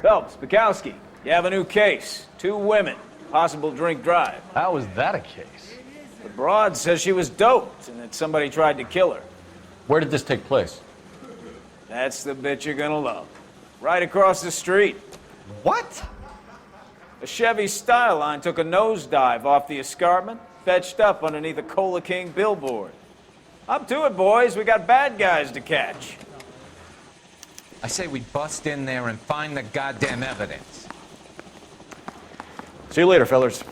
Phelps, Bukowski, you have a new case. 2 women, possible drink drive. How is that a case? The broad says she was doped and that somebody tried to kill her. Where did this take place? That's the bit you're gonna love. Right across the street. What? A Chevy Styline took a nosedive off the escarpment, fetched up underneath a Cola King billboard. Up to it, boys. We got bad guys to catch. I say we bust in there and find the goddamn evidence. See you later, fellers.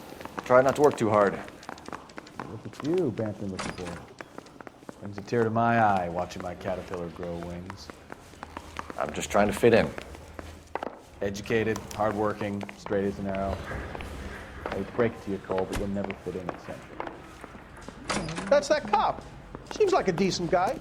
Try not to work too hard. Look at you, Bantam looking for. Brings a tear to my eye watching my caterpillar grow wings. I'm just trying to fit in. Educated, hardworking, straight as an arrow. I would break it to you, Cole, but you'll never fit in at Central. That's that cop. Seems like a decent guy.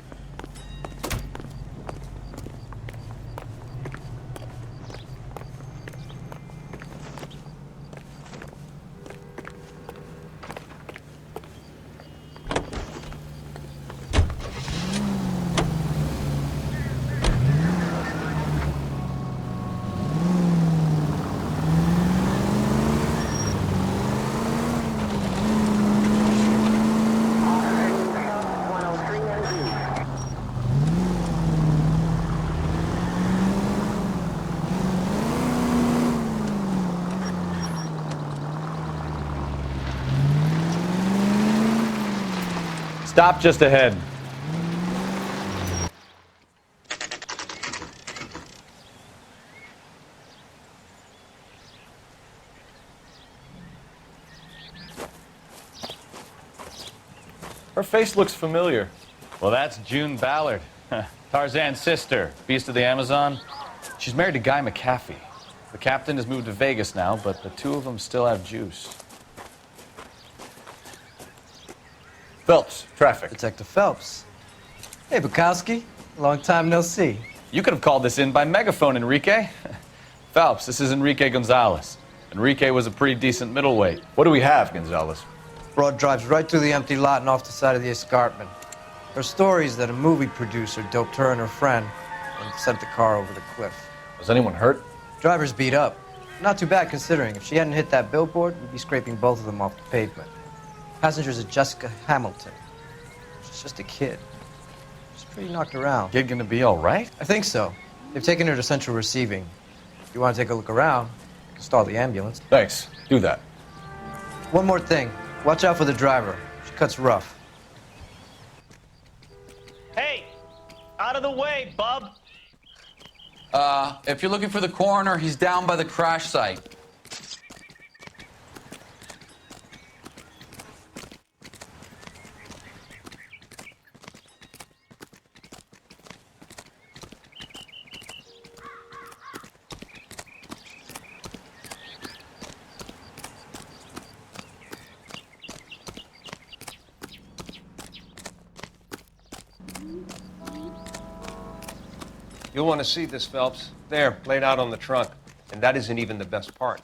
Stop just ahead. Her face looks familiar. Well, that's June Ballard, Tarzan's sister, beast of the Amazon. She's married to Guy McAfee. The captain has moved to Vegas now, but the 2 of them still have juice. Phelps, traffic. Detective Phelps. Hey, Bukowski. Long time no see. You could have called this in by megaphone, Enrique. Phelps, this is Enrique Gonzalez. Enrique was a pretty decent middleweight. What do we have, Gonzalez? Broad drives right through the empty lot and off the side of the escarpment. Her story is that a movie producer doped her and her friend and sent the car over the cliff. Was anyone hurt? Driver's beat up. Not too bad considering. If she hadn't hit that billboard, we'd be scraping both of them off the pavement. Passenger's a Jessica Hamilton. She's just a kid. She's pretty knocked around. Kid gonna be all right? I think so. They've taken her to Central Receiving. If you want to take a look around, you can stall the ambulance. Thanks. Do that. One more thing. Watch out for the driver. She cuts rough. Hey! Out of the way, bub! If you're looking for the coroner, he's down by the crash site. You'll want to see this, Phelps. There, laid out on the trunk. And that isn't even the best part.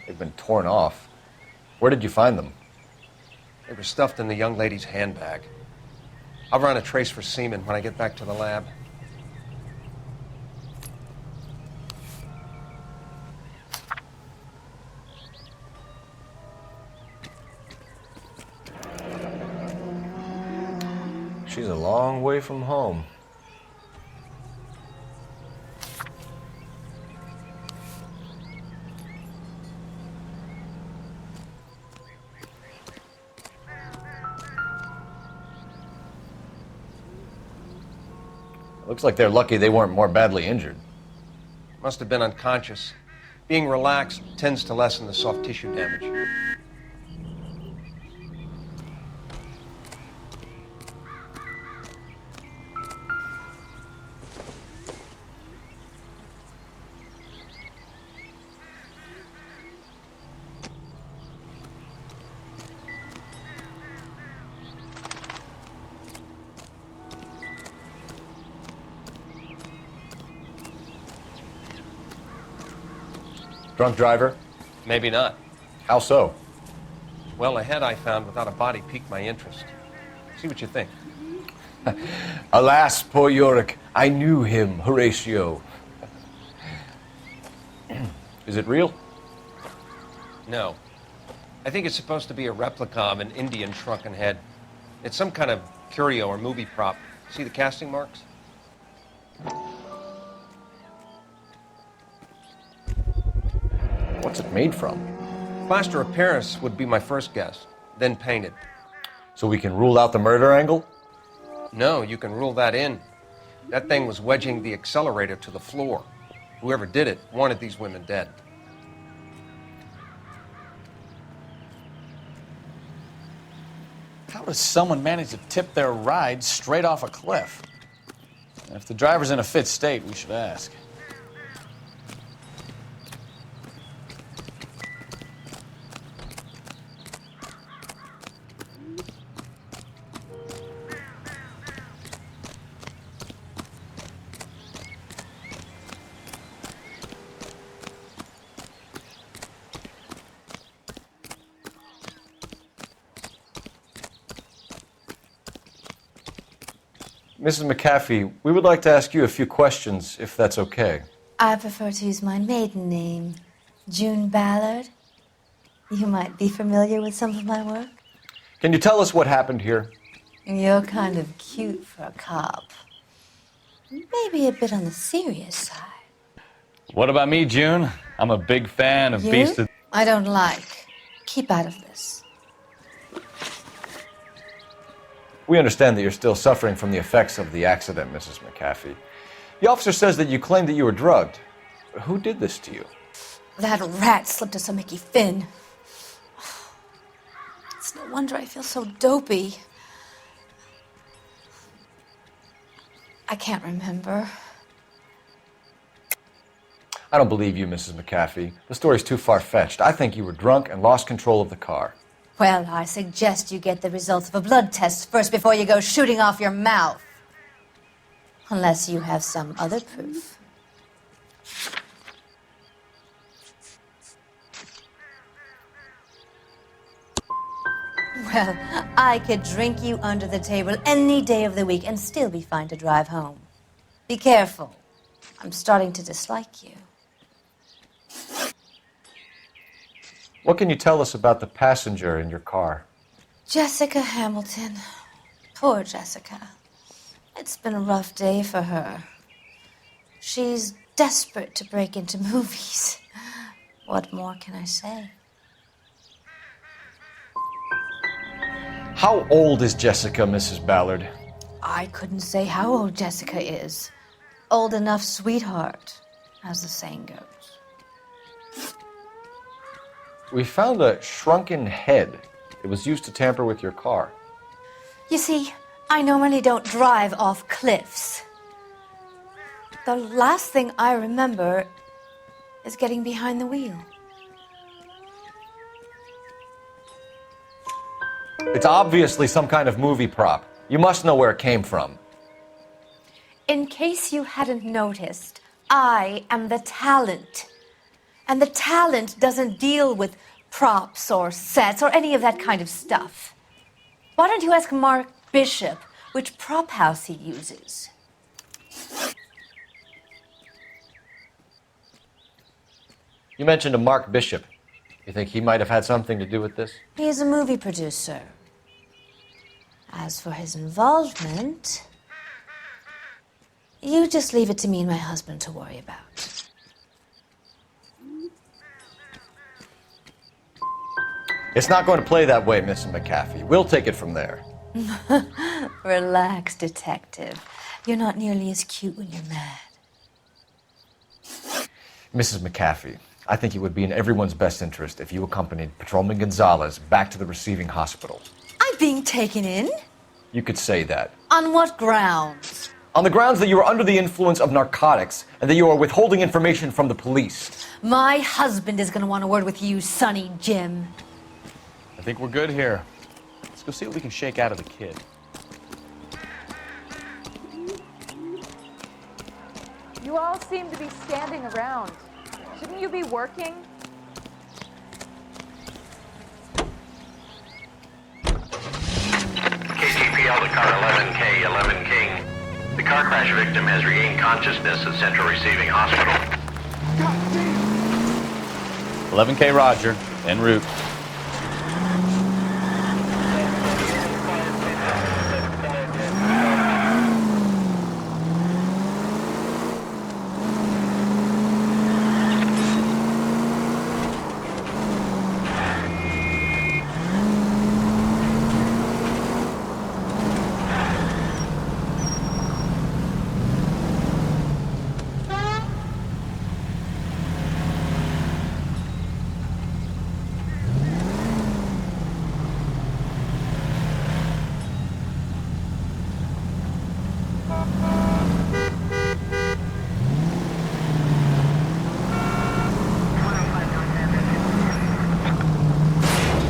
They've been torn off. Where did you find them? They were stuffed in the young lady's handbag. I'll run a trace for semen when I get back to the lab. She's a long way from home. Looks like they're lucky they weren't more badly injured. Must have been unconscious. Being relaxed tends to lessen the soft tissue damage. Drunk driver? Maybe not. How so? Well, a head I found without a body piqued my interest. See what you think. Alas, poor Yorick, I knew him, Horatio. Is it real? No. I think it's supposed to be a replica of an Indian shrunken head. It's some kind of curio or movie prop. See the casting marks? What's it made from? Plaster of Paris would be my first guess, then painted. So we can rule out the murder angle? No, you can rule that in. That thing was wedging the accelerator to the floor. Whoever did it wanted these women dead. How does someone manage to tip their ride straight off a cliff? If the driver's in a fit state, we should ask. Mrs. McAfee, we would like to ask you a few questions, if that's okay. I prefer to use my maiden name, June Ballard. You might be familiar with some of my work. Can you tell us what happened here? You're kind of cute for a cop. Maybe a bit on the serious side. What about me, June? I'm a big fan of You? Beast of... I don't like. Keep out of this. We understand that you're still suffering from the effects of the accident, Mrs. McAfee. The officer says that you claimed that you were drugged. Who did this to you? That rat slipped us a Mickey Finn. It's no wonder I feel so dopey. I can't remember. I don't believe you, Mrs. McAfee. The story's too far-fetched. I think you were drunk and lost control of the car. Well, I suggest you get the results of a blood test first before you go shooting off your mouth. Unless you have some other proof. Well, I could drink you under the table any day of the week and still be fine to drive home. Be careful. I'm starting to dislike you. What can you tell us about the passenger in your car? Jessica Hamilton. Poor Jessica. It's been a rough day for her. She's desperate to break into movies. What more can I say? How old is Jessica, Mrs. Ballard? I couldn't say how old Jessica is. Old enough, sweetheart, as the saying goes. We found a shrunken head. It was used to tamper with your car. You see, I normally don't drive off cliffs. The last thing I remember is getting behind the wheel. It's obviously some kind of movie prop. You must know where it came from. In case you hadn't noticed, I am the talent. And the talent doesn't deal with props or sets or any of that kind of stuff. Why don't you ask Mark Bishop which prop house he uses? You mentioned a Mark Bishop. You think he might have had something to do with this? He is a movie producer. As for his involvement, you just leave it to me and my husband to worry about. It's not going to play that way, Mrs. McAfee. We'll take it from there. Relax, detective. You're not nearly as cute when you're mad. Mrs. McAfee, I think it would be in everyone's best interest if you accompanied Patrolman Gonzalez back to the receiving hospital. I'm being taken in? You could say that. On what grounds? On the grounds that you are under the influence of narcotics and that you are withholding information from the police. My husband is going to want a word with you, Sonny Jim. I think we're good here. Let's go see what we can shake out of the kid. You all seem to be standing around. Shouldn't you be working? ATL to car 11K, 11 King. The car crash victim has regained consciousness at Central Receiving Hospital. 11K Roger, en route.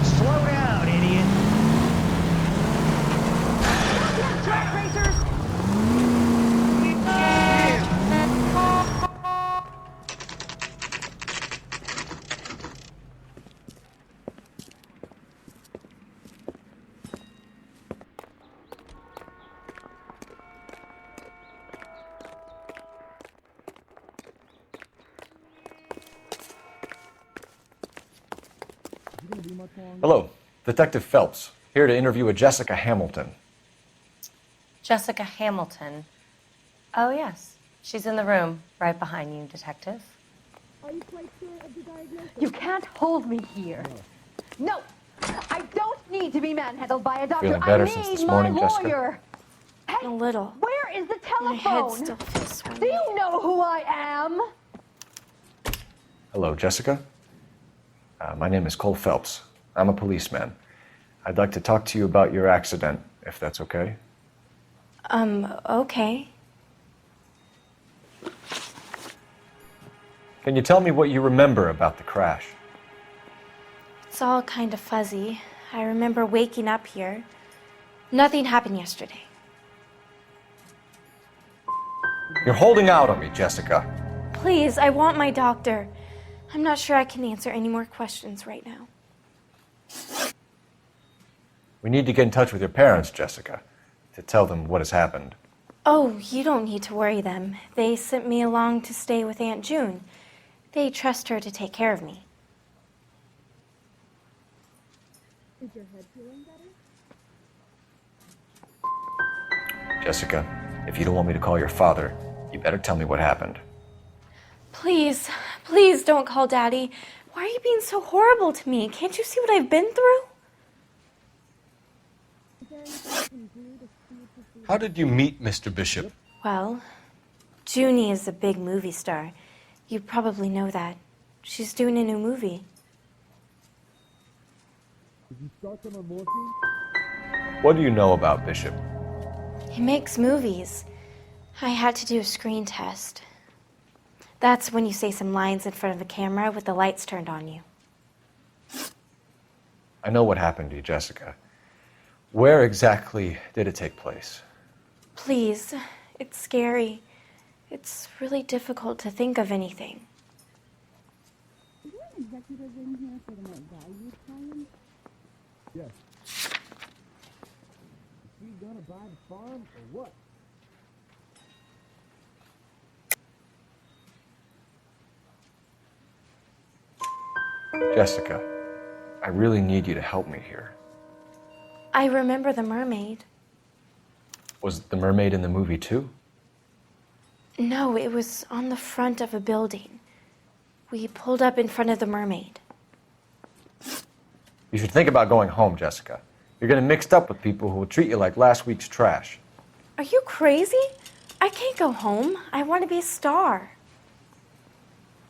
Slow down, idiot. Track racers! Hello, Detective Phelps, here to interview a Jessica Hamilton. Jessica Hamilton. Oh, yes. She's in the room, right behind you, Detective. You can't hold me here. No, I don't need to be manhandled by a doctor. Feeling better I since need this my morning, Jessica? lawyer. Hey, A little. where is the My telephone? head still feels swimming. Do you know who I am? Hello, Jessica. My name is Cole Phelps. I'm a policeman. I'd like to talk to you about your accident, if that's okay. Okay. Can you tell me what you remember about the crash? It's all kind of fuzzy. I remember waking up here. Nothing happened yesterday. You're holding out on me, Jessica. Please, I want my doctor. I'm not sure I can answer any more questions right now. We need to get in touch with your parents, Jessica, to tell them what has happened. Oh, you don't need to worry them. They sent me along to stay with Aunt June. They trust her to take care of me. Is your head feeling better? Jessica, if you don't want me to call your father, you better tell me what happened. Please, please don't call Daddy. Why are you being so horrible to me? Can't you see what I've been through? How did you meet Mr. Bishop? Well, Junie is a big movie star. You probably know that. She's doing a new movie. Did you start them on morphine? What do you know about Bishop? He makes movies. I had to do a screen test. That's when you say some lines in front of a camera with the lights turned on you. I know what happened to you, Jessica. Where exactly did it take place? Please, it's scary. It's really difficult to think of anything. Is there an executive in here for the Met Value client? Yes. Is he gonna buy the farm or what? Jessica, I really need you to help me here. I remember the mermaid. Was the mermaid in the movie too? No, it was on the front of a building. We pulled up in front of the mermaid. You should think about going home, Jessica. You're getting mixed up with people who will treat you like last week's trash. Are you crazy? I can't go home. I want to be a star.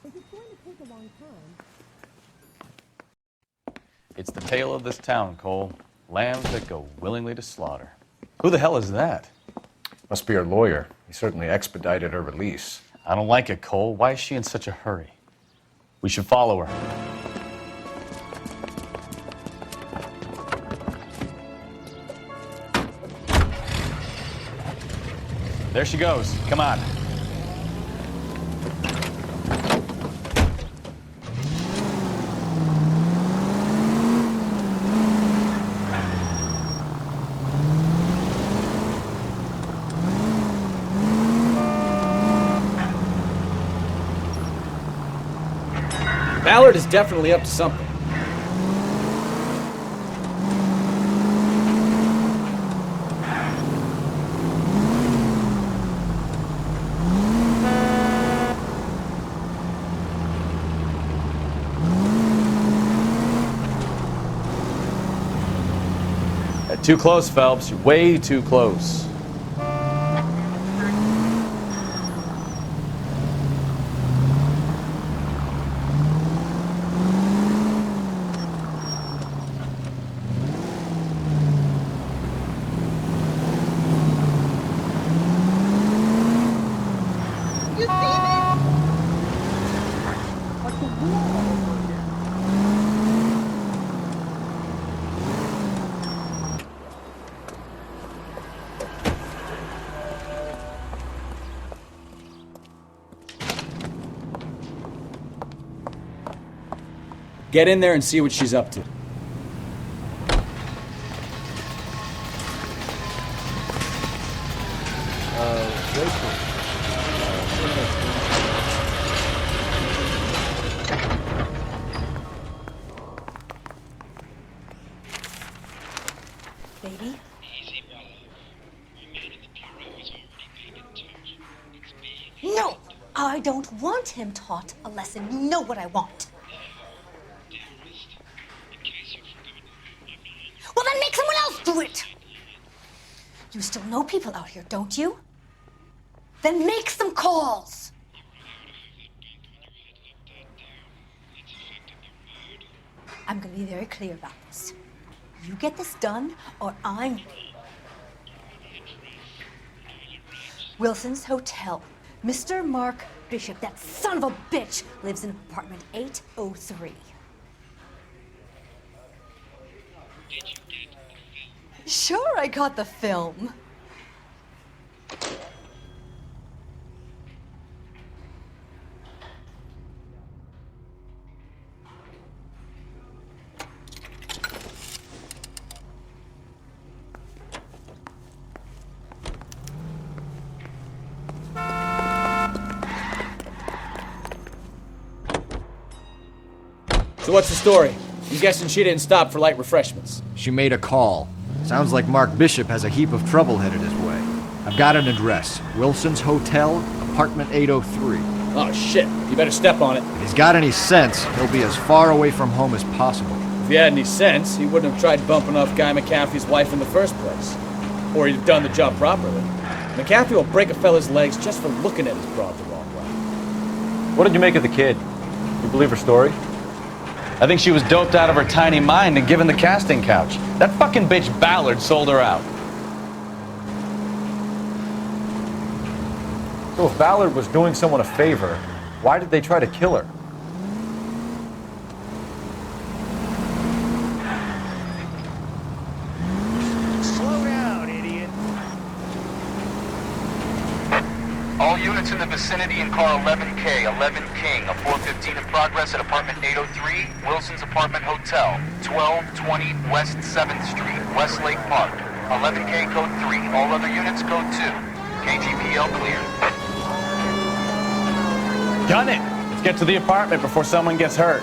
Is it going to take a long time? It's the tale of this town, Cole. Lambs that go willingly to slaughter. Who the hell is that? Must be her lawyer. He certainly expedited her release. I don't like it, Cole. Why is she in such a hurry? We should follow her. There she goes. Come on. Ballard is definitely up to something. Too close, Phelps. You're way too close. Get in there and see what she's up to. Baby? No! I don't want him taught a lesson. You know what I want. Well, then make someone else do it! You still know people out here, don't you? Then make some calls! I'm gonna be very clear about this. You get this done, or I'm... Wilson's Hotel. Mr. Mark Bishop, that son of a bitch, lives in apartment 803. Sure, I got the film. So what's the story? I'm guessing she didn't stop for light refreshments. She made a call. Sounds like Mark Bishop has a heap of trouble headed his way. I've got an address. Wilson's Hotel, apartment 803. Oh, shit. You better step on it. If he's got any sense, he'll be as far away from home as possible. If he had any sense, he wouldn't have tried bumping off Guy McAfee's wife in the first place. Or he'd have done the job properly. McAfee will break a fella's legs just for looking at his broad the wrong way. What did you make of the kid? You believe her story? I think she was doped out of her tiny mind and given the casting couch. That fucking bitch Ballard sold her out. So if Ballard was doing someone a favor, why did they try to kill her? Slow down, idiot. All units in the vicinity in car 11K, 11 King, a 415 in progress at apartment 803, Wilson's Apartment Hotel, 1220 West 7th Street, Westlake Park. 11K code 3, all other units code 2. KGPL clear. Gun it! Let's get to the apartment before someone gets hurt.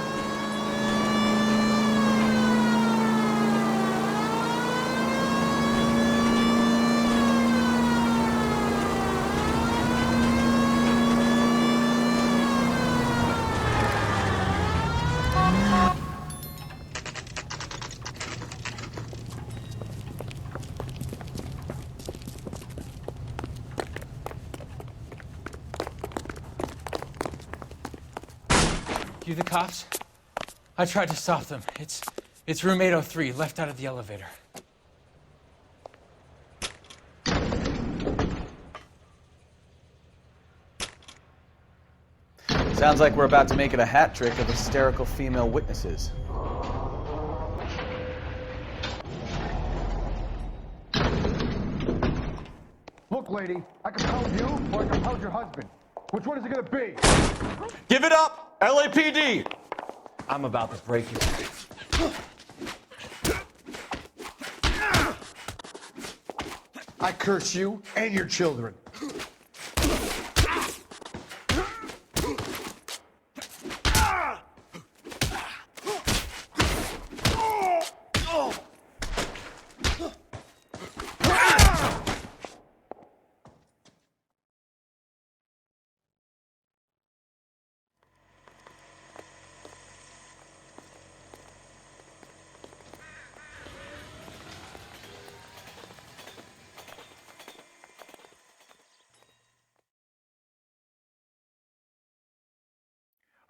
You the cops? I tried to stop them. It's room 803, left out of the elevator. Sounds like we're about to make it a hat trick of hysterical female witnesses. Look, lady, I can pound you or I can pound your husband. Which one is it gonna be? Give it up! LAPD! I'm about to break you. I curse you and your children.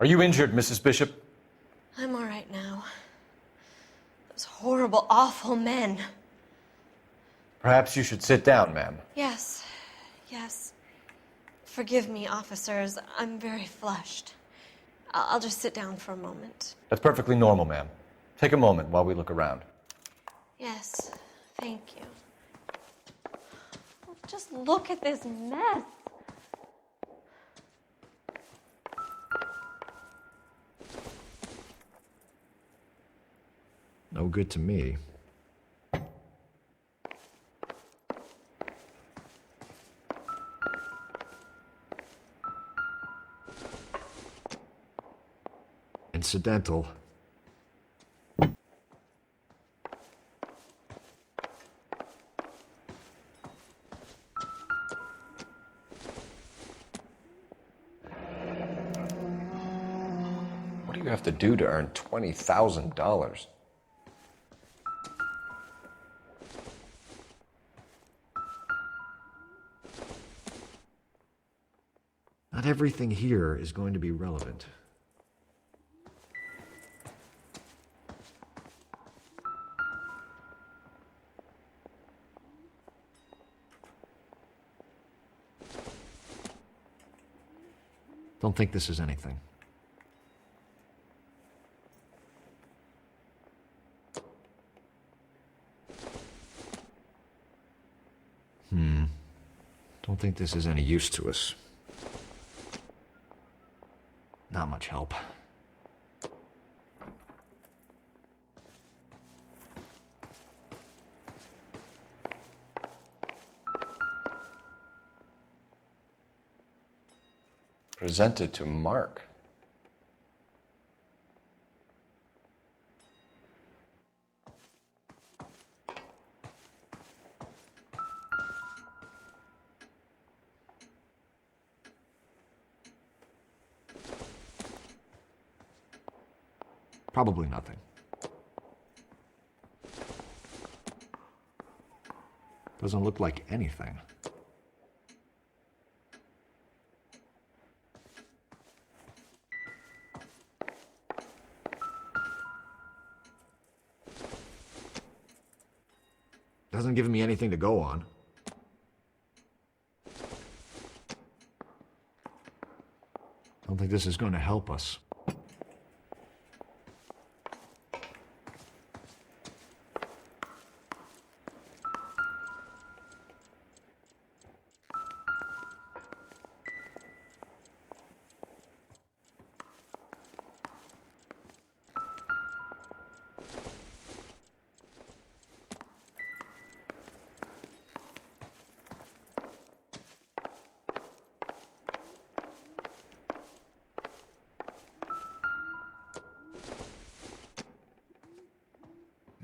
Are you injured, Mrs. Bishop? I'm all right now. Those horrible, awful men. Perhaps you should sit down, ma'am. Yes, yes. Forgive me, officers. I'm very flushed. I'll just sit down for a moment. That's perfectly normal, ma'am. Take a moment while we look around. Yes, thank you. Oh, just look at this mess. No good to me. Incidental. What do you have to do to earn $20,000? Not everything here is going to be relevant. Don't think this is anything. Don't think this is any use to us. Not much help. Presented to Mark. Probably nothing. Doesn't look like anything. Doesn't give me anything to go on. Don't think this is going to help us.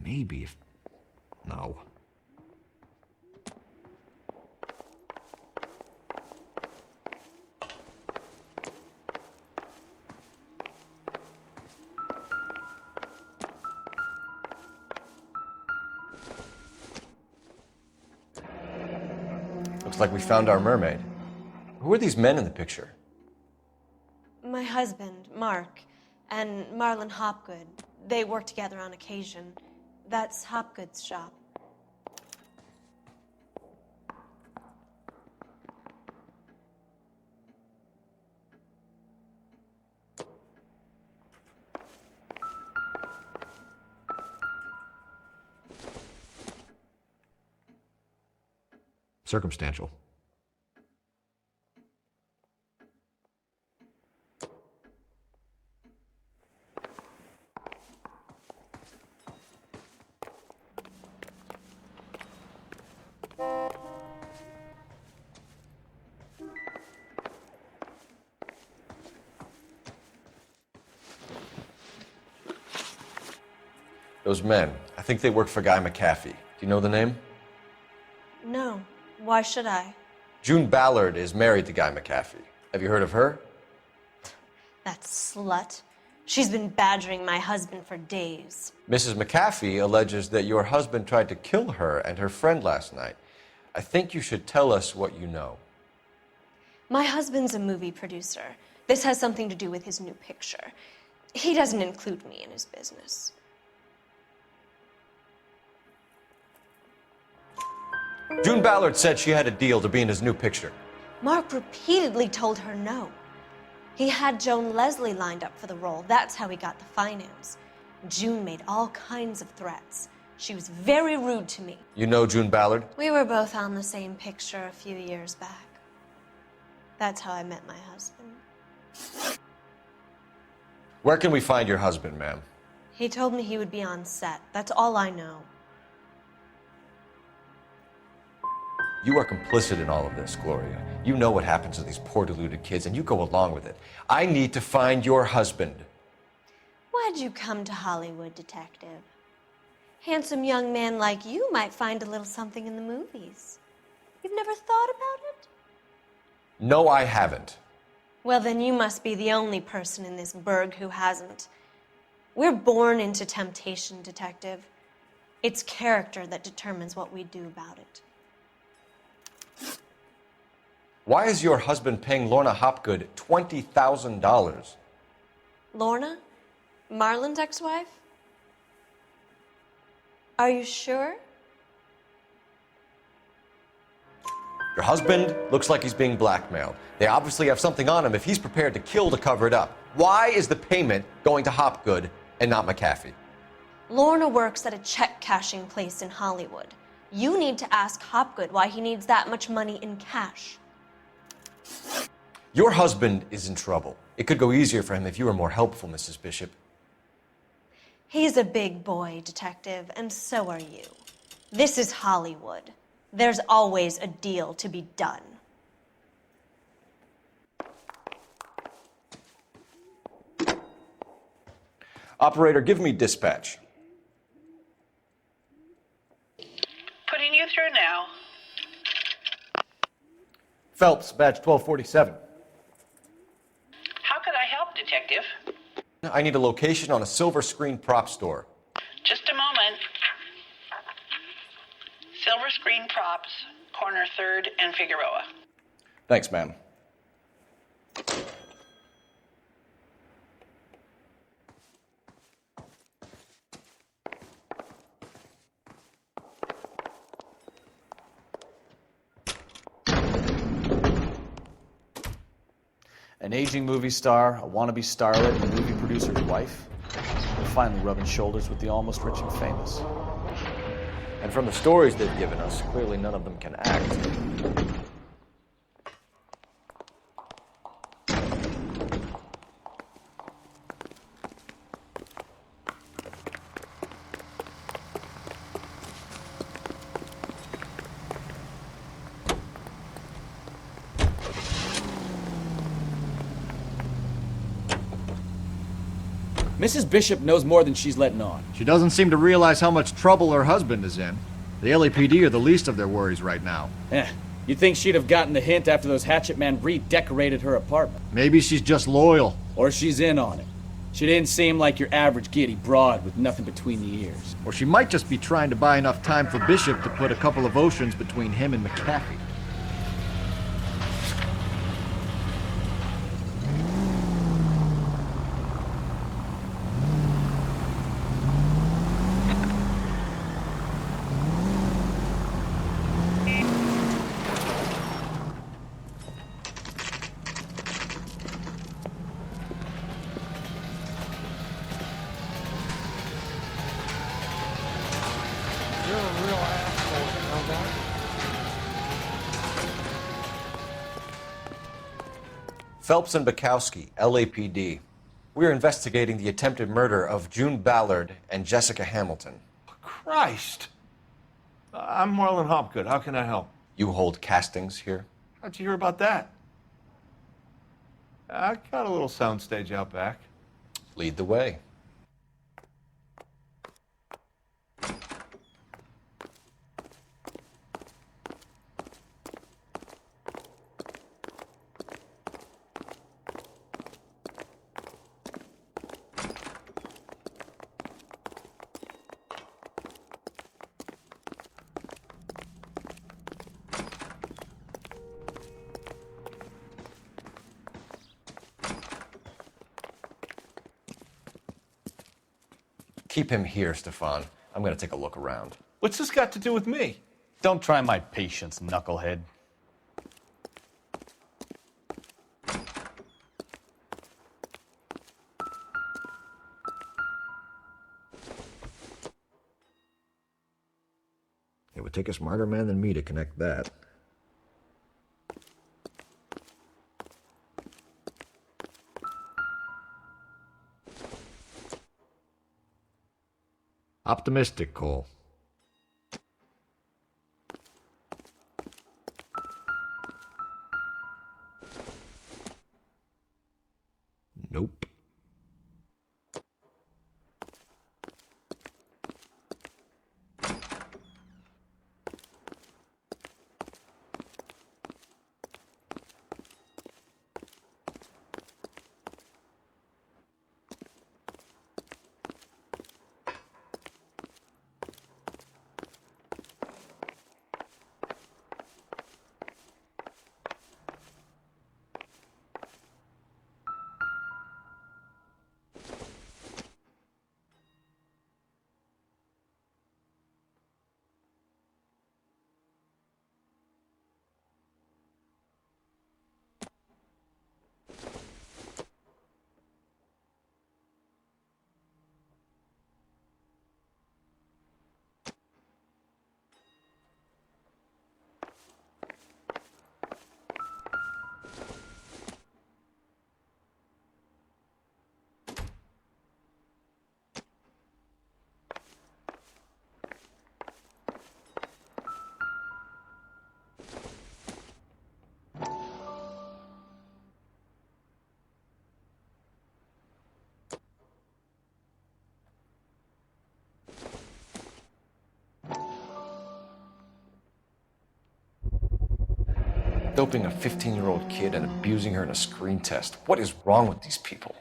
Maybe if... No. Looks like we found our mermaid. Who are these men in the picture? My husband, Mark, and Marlon Hopgood. They work together on occasion. That's Hopgood's shop. Circumstantial. Those men, I think they work for Guy McAfee. Do you know the name? No. Why should I? June Ballard is married to Guy McAfee. Have you heard of her? That slut. She's been badgering my husband for days. Mrs. McAfee alleges that your husband tried to kill her and her friend last night. I think you should tell us what you know. My husband's a movie producer. This has something to do with his new picture. He doesn't include me in his business. June Ballard said she had a deal to be in his new picture. Mark repeatedly told her no. He had Joan Leslie lined up for the role. That's how he got the finance. June made all kinds of threats. She was very rude to me. You know June Ballard? We were both on the same picture a few years back. That's how I met my husband. Where can we find your husband, ma'am? He told me he would be on set. That's all I know. You are complicit in all of this, Gloria. You know what happens to these poor deluded kids, and you go along with it. I need to find your husband. Why'd you come to Hollywood, detective? Handsome young man like you might find a little something in the movies. You've never thought about it? No, I haven't. Well, then you must be the only person in this burg who hasn't. We're born into temptation, detective. It's character that determines what we do about it. Why is your husband paying Lorna Hopgood $20,000? Lorna? Marlon's ex-wife? Are you sure? Your husband looks like he's being blackmailed. They obviously have something on him if he's prepared to kill to cover it up. Why is the payment going to Hopgood and not McAfee? Lorna works at a check-cashing place in Hollywood. You need to ask Hopgood why he needs that much money in cash. Your husband is in trouble. It could go easier for him if you were more helpful, Mrs. Bishop. He's a big boy, detective, and so are you. This is Hollywood. There's always a deal to be done. Operator, give me dispatch. Putting you through now. Phelps, badge 1247. How could I help, Detective? I need a location on a silver screen prop store. Just a moment. Silver Screen Props, corner 3rd and Figueroa. Thanks, ma'am. An aging movie star, a wannabe starlet, and a movie producer's wife. They're finally rubbing shoulders with the almost rich and famous. And from the stories they've given us, clearly none of them can act. Mrs. Bishop knows more than she's letting on. She doesn't seem to realize how much trouble her husband is in. The LAPD are the least of their worries right now. You'd think she'd have gotten the hint after those hatchet men redecorated her apartment. Maybe she's just loyal. Or she's in on it. She didn't seem like your average giddy broad with nothing between the ears. Or she might just be trying to buy enough time for Bishop to put a couple of oceans between him and McAfee. Phelps and Bukowski, LAPD. We're investigating the attempted murder of June Ballard and Jessica Hamilton. Christ! I'm Marlon Hopgood. How can I help? You hold castings here? How'd you hear about that? I got a little soundstage out back. Lead the way. Keep him here, Stefan. I'm gonna take a look around. What's this got to do with me? Don't try my patience, knucklehead. It would take a smarter man than me to connect that. Optimistic, Cole. Nope. Doping a 15-year-old kid and abusing her in a screen test. What is wrong with these people?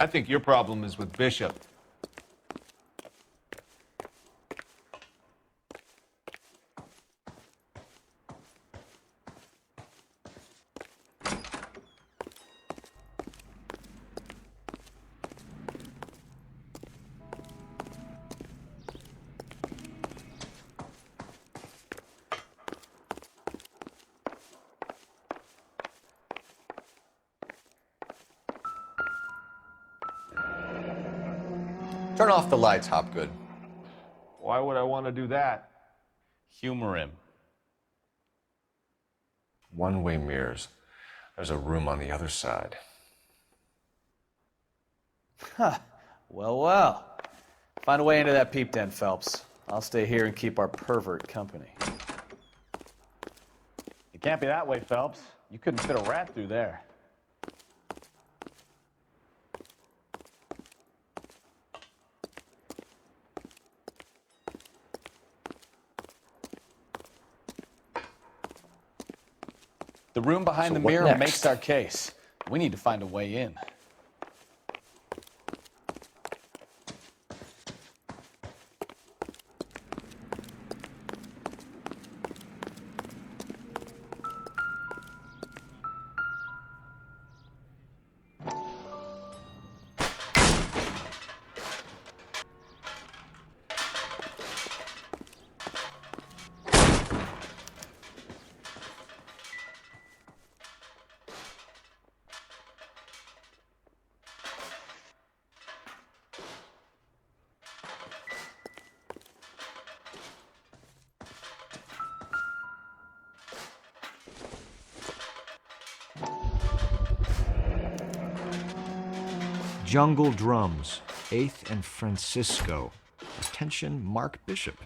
I think your problem is with Bishop. Turn off the lights, Hopgood. Why would I want to do that? Humor him. One-way mirrors. There's a room on the other side. Huh. Well. Find a way into that peep den, Phelps. I'll stay here and keep our pervert company. It can't be that way, Phelps. You couldn't fit a rat through there. The room behind the mirror makes our case. We need to find a way in. Jungle Drums, 8th and Francisco. Attention, Mark Bishop.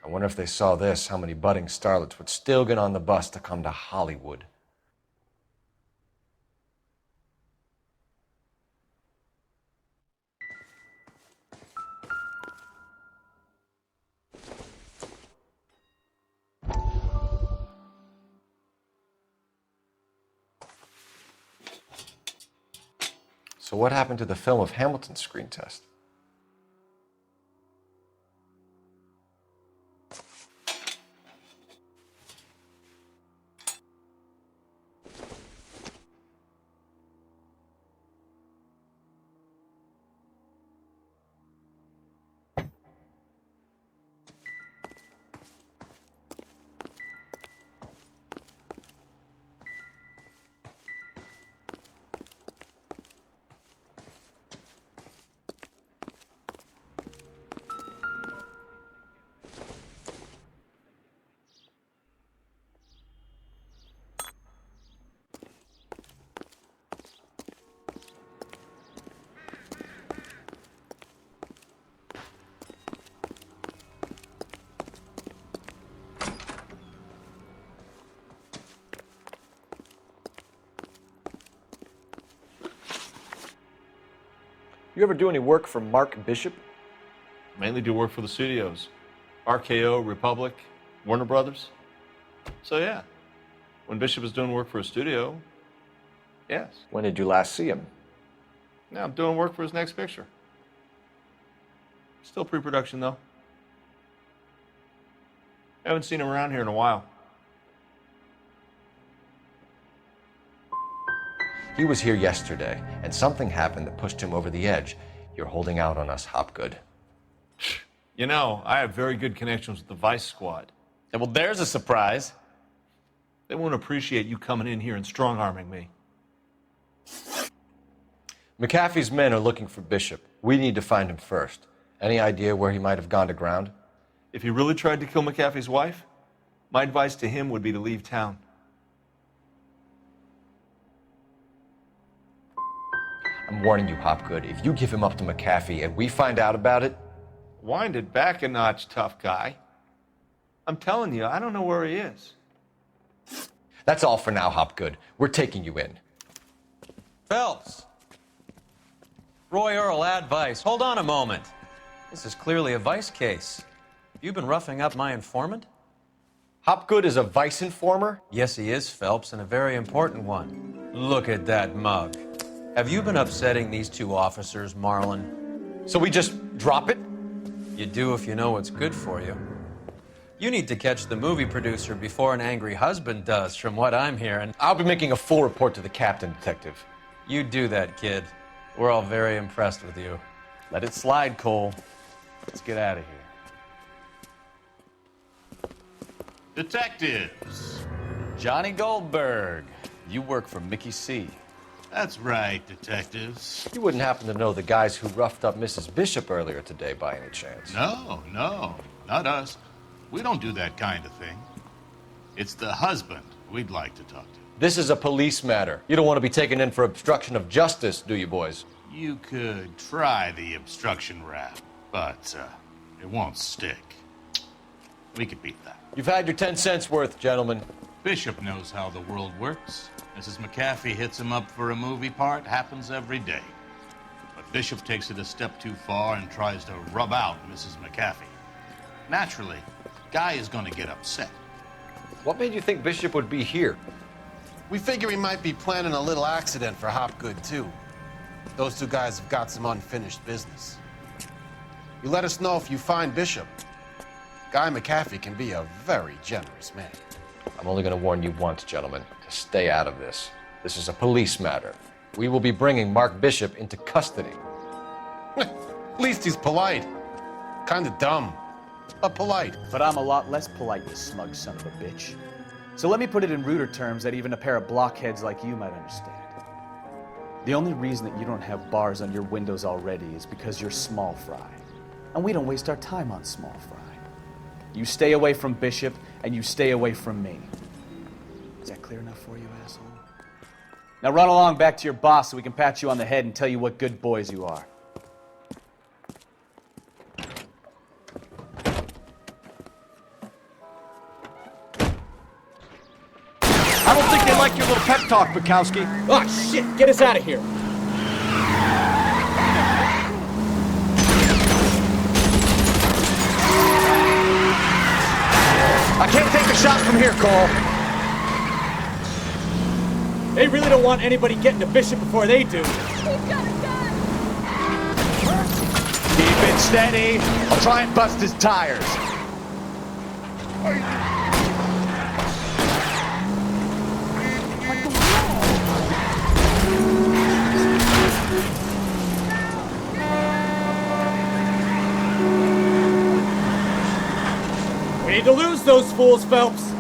I wonder if they saw this, how many budding starlets would still get on the bus to come to Hollywood. So what happened to the film of Hamilton's screen test? You ever do any work for Mark Bishop? Mainly do work for the studios. RKO, Republic, Warner Brothers. So yeah, when Bishop is doing work for a studio, yes. When did you last see him? Now I'm doing work for his next picture. Still pre-production though. Haven't seen him around here in a while. He was here yesterday, and something happened that pushed him over the edge. You're holding out on us, Hopgood. You know, I have very good connections with the Vice Squad. Yeah, well, there's a surprise. They won't appreciate you coming in here and strong-arming me. McAfee's men are looking for Bishop. We need to find him first. Any idea where he might have gone to ground? If he really tried to kill McAfee's wife, my advice to him would be to leave town. I'm warning you, Hopgood, if you give him up to McAfee and we find out about it... Wind it back a notch, tough guy. I'm telling you, I don't know where he is. That's all for now, Hopgood. We're taking you in. Phelps! Roy Earl, advice. Hold on a moment. This is clearly a vice case. You've been roughing up my informant? Hopgood is a vice informer? Yes, he is, Phelps, and a very important one. Look at that mug. Have you been upsetting these two officers, Marlin? So we just drop it? You do if you know what's good for you. You need to catch the movie producer before an angry husband does, from what I'm hearing. I'll be making a full report to the captain, Detective. You do that, kid. We're all very impressed with you. Let it slide, Cole. Let's get out of here. Detectives. Johnny Goldberg. You work for Mickey C. That's right, detectives. You wouldn't happen to know the guys who roughed up Mrs. Bishop earlier today by any chance? No, not us. We don't do that kind of thing. It's the husband we'd like to talk to. This is a police matter. You don't want to be taken in for obstruction of justice, do you, boys? You could try the obstruction rap, but it won't stick. We could beat that. You've had your 10 cents worth, gentlemen. Bishop knows how the world works. Mrs. McAfee hits him up for a movie part. Happens every day. But Bishop takes it a step too far and tries to rub out Mrs. McAfee. Naturally, Guy is going to get upset. What made you think Bishop would be here? We figure he might be planning a little accident for Hopgood, too. Those two guys have got some unfinished business. You let us know if you find Bishop. Guy McAfee can be a very generous man. I'm only going to warn you once, gentlemen, to stay out of this. This is a police matter. We will be bringing Mark Bishop into custody. At least he's polite. Kind of dumb, but polite. But I'm a lot less polite, you smug son of a bitch. So let me put it in ruder terms that even a pair of blockheads like you might understand. The only reason that you don't have bars on your windows already is because you're small fry. And we don't waste our time on small fry. You stay away from Bishop, and you stay away from me. Is that clear enough for you, asshole? Now run along back to your boss so we can pat you on the head and tell you what good boys you are. like your little pep talk, Bukowski. Oh, shit! Get us out of here! I can't take the shot from here, Cole. They really don't want anybody getting to Bishop before they do. Keep it steady. I'll try and bust his tires. We need to lose those fools, Phelps.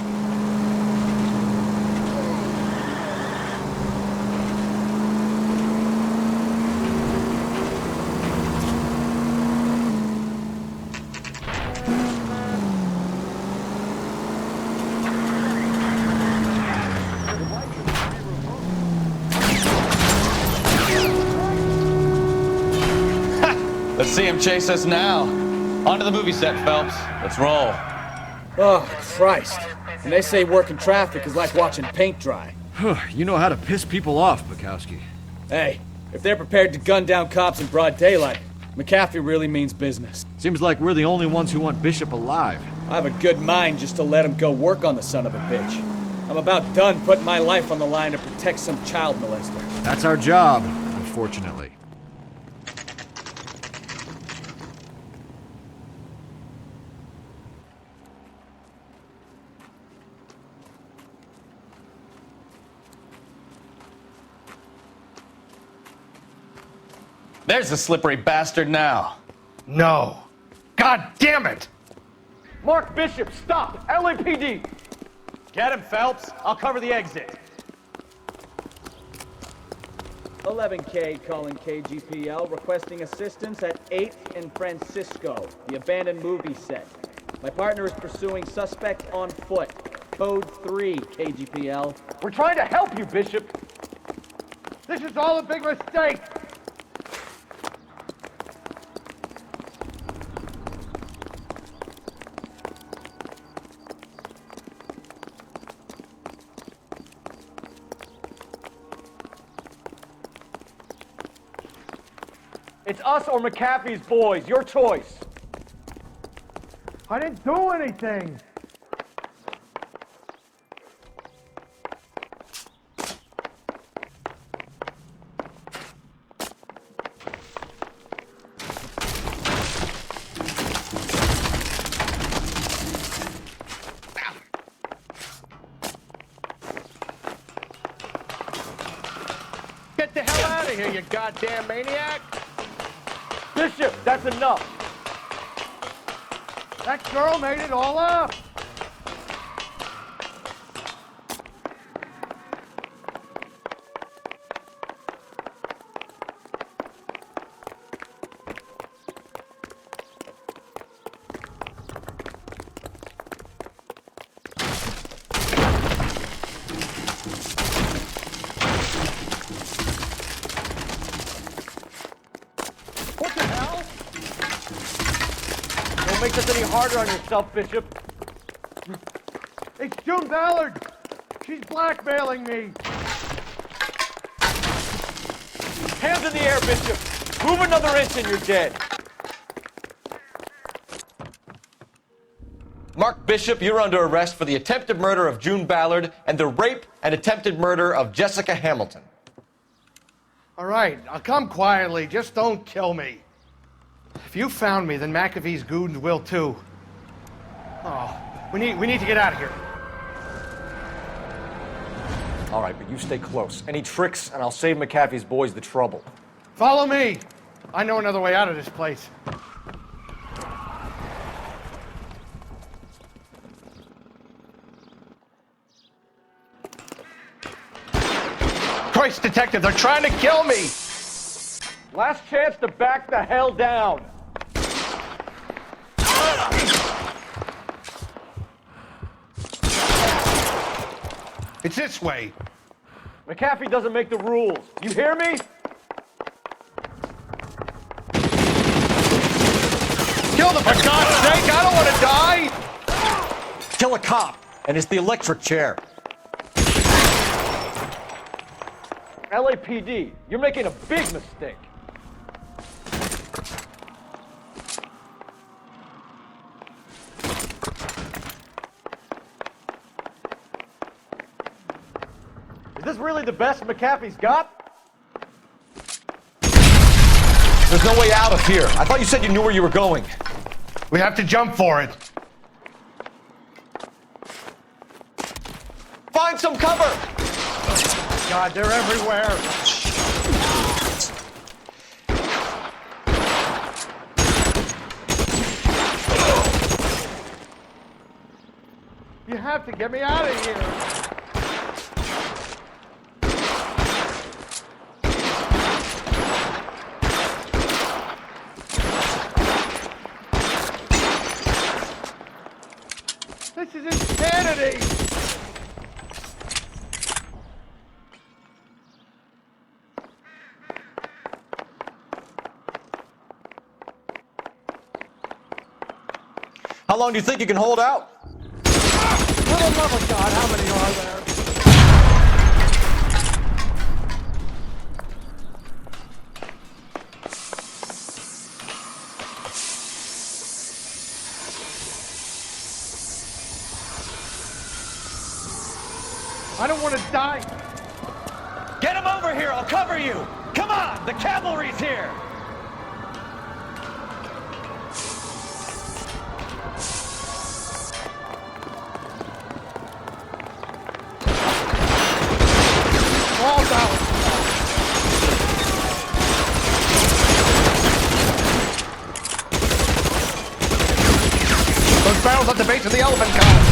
Let's see him chase us now. Onto the movie set, Phelps. Let's roll. Oh, Christ. And they say working traffic is like watching paint dry. You know how to piss people off, Bukowski. Hey, if they're prepared to gun down cops in broad daylight, McAfee really means business. Seems like we're the only ones who want Bishop alive. I have a good mind just to let him go work on the son of a bitch. I'm about done putting my life on the line to protect some child molester. That's our job, unfortunately. There's the slippery bastard now. No. God damn it! Mark Bishop, stop! LAPD! Get him, Phelps. I'll cover the exit. 11K calling KGPL, requesting assistance at 8th and Francisco, the abandoned movie set. My partner is pursuing suspect on foot. Code 3, KGPL. We're trying to help you, Bishop. This is all a big mistake. It's us or McAfee's boys. Your choice. I didn't do anything. Get the hell out of here, you goddamn maniac! Bishop, that's enough. That girl made it all up. What the hell? Don't make this any harder on yourself, Bishop. It's June Ballard. She's blackmailing me. Hands in the air, Bishop. Move another inch and you're dead. Mark Bishop, you're under arrest for the attempted murder of June Ballard and the rape and attempted murder of Jessica Hamilton. All right, I'll come quietly. Just don't kill me. If you found me, then McAfee's goons will too. Oh, we need to get out of here. All right, but you stay close. Any tricks, and I'll save McAfee's boys the trouble. Follow me. I know another way out of this place. Christ, detective, they're trying to kill me. Last chance to back the hell down. It's this way. McAfee doesn't make the rules. You hear me? Kill them, for God's sake! I don't want to die! Kill a cop, and it's the electric chair. LAPD, you're making a big mistake. Is this really the best McAfee's got? There's no way out of here. I thought you said you knew where you were going. We have to jump for it. Find some cover! God, they're everywhere. You have to get me out of here. This is insanity! How long do you think you can hold out? For the love of God, how many are there? I don't want to die. Get him over here, I'll cover you! Come on, the cavalry's here! All down. Those barrels at the base of the elephant column.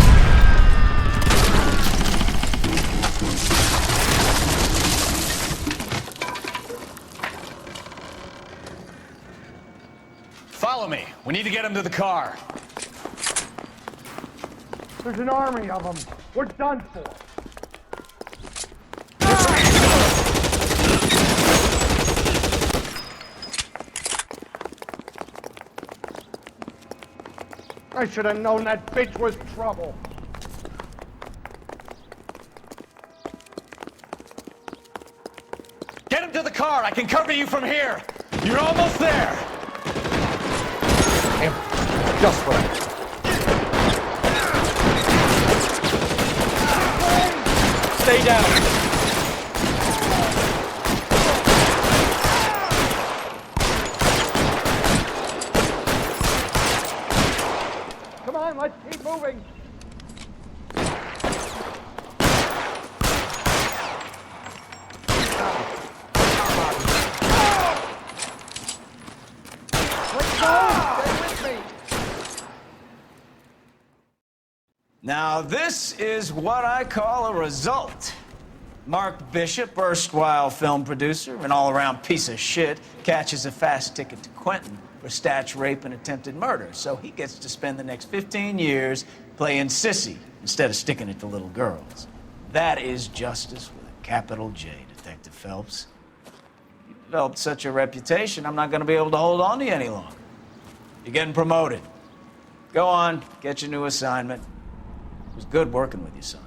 Follow me. We need to get him to the car. There's an army of them. We're done for. I should have known that bitch was trouble. Get him to the car. I can cover you from here. You're almost there. Just right. Stay down. Come on, let's keep moving. Let's go! Stay with me. Now, this is what I call a result. Mark Bishop, erstwhile film producer and all-around piece of shit, catches a fast ticket to Quentin for statch rape and attempted murder, so he gets to spend the next 15 years playing sissy instead of sticking it to little girls. That is justice with a capital J, Detective Phelps. You developed such a reputation, I'm not going to be able to hold on to you any longer. You're getting promoted. Go on, get your new assignment. It was good working with you, son.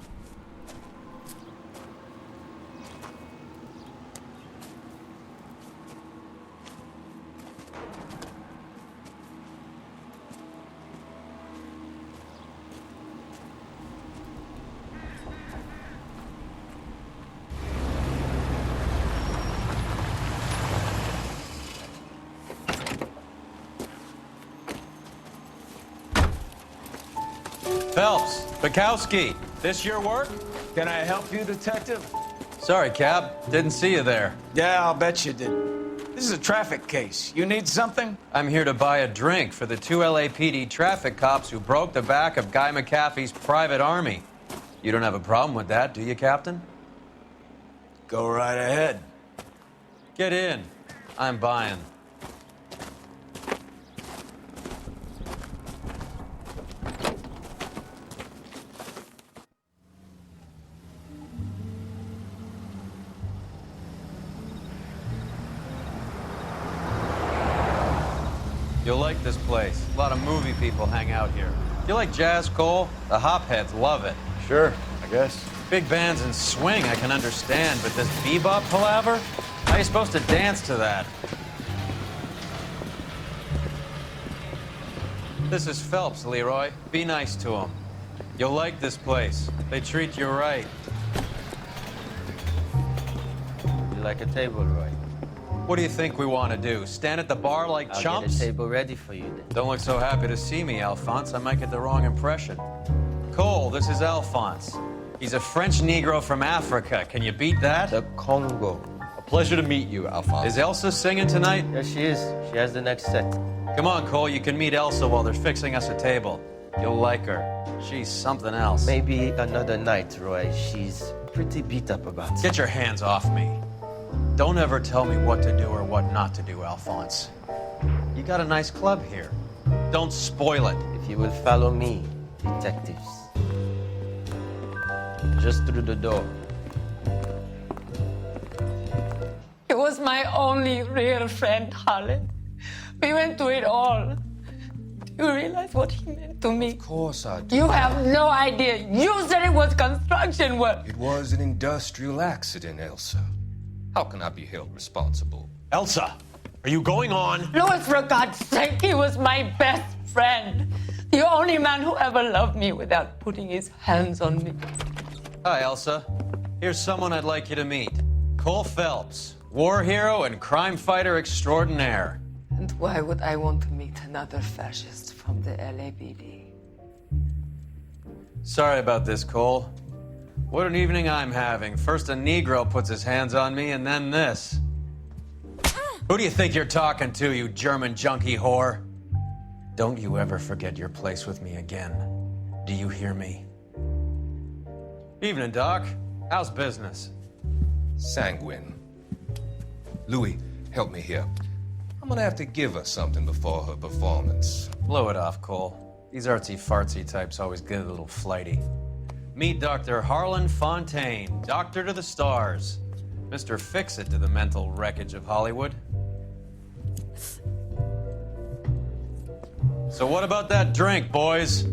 Phelps, Bukowski, this your work? Can I help you, Detective? Sorry, Cap. Didn't see you there. Yeah, I'll bet you did. This is a traffic case. You need something? I'm here to buy a drink for the 2 LAPD traffic cops who broke the back of Guy McAfee's private army. You don't have a problem with that, do you, Captain? Go right ahead. Get in. I'm buying. You'll like this place. A lot of movie people hang out here. You like jazz, Cole? The hopheads love it. Sure, I guess. Big bands and swing, I can understand, but this bebop palaver? How are you supposed to dance to that? This is Phelps, Leroy. Be nice to him. You'll like this place. They treat you right. You like a table, Roy? What do you think we want to do? Stand at the bar like I'll chumps? get a table ready for you then. Don't look so happy to see me, Alphonse. I might get the wrong impression. Cole, this is Alphonse. He's a French Negro from Africa. Can you beat that? The Congo. A pleasure to meet you, Alphonse. Is Elsa singing tonight? Yes, she is. She has the next set. Come on, Cole. You can meet Elsa while they're fixing us a table. You'll like her. She's something else. Maybe another night, Roy. She's pretty beat up about it. Get your hands off me. Don't ever tell me what to do or what not to do, Alphonse. You got a nice club here. Don't spoil it. If you will follow me, detectives. Just through the door. He was my only real friend, Harlan. We went through it all. Do you realize what he meant to me? Of course I do. You have no idea. You said it was construction work. It was an industrial accident, Elsa. How can I be held responsible? Elsa, are you going on? Louis, for God's sake, he was my best friend. The only man who ever loved me without putting his hands on me. Hi, Elsa. Here's someone I'd like you to meet. Cole Phelps, war hero and crime fighter extraordinaire. And why would I want to meet another fascist from the LAPD? Sorry about this, Cole. What an evening I'm having. First a Negro puts his hands on me, and then this. Who do you think you're talking to, you German junkie whore? Don't you ever forget your place with me again. Do you hear me? Evening, Doc. How's business? Sanguine. Louis, help me here. I'm gonna have to give her something before her performance. Blow it off, Cole. These artsy-fartsy types always get a little flighty. Meet Dr. Harlan Fontaine, doctor to the stars. Mr. Fix-It to the mental wreckage of Hollywood. So what about that drink, boys?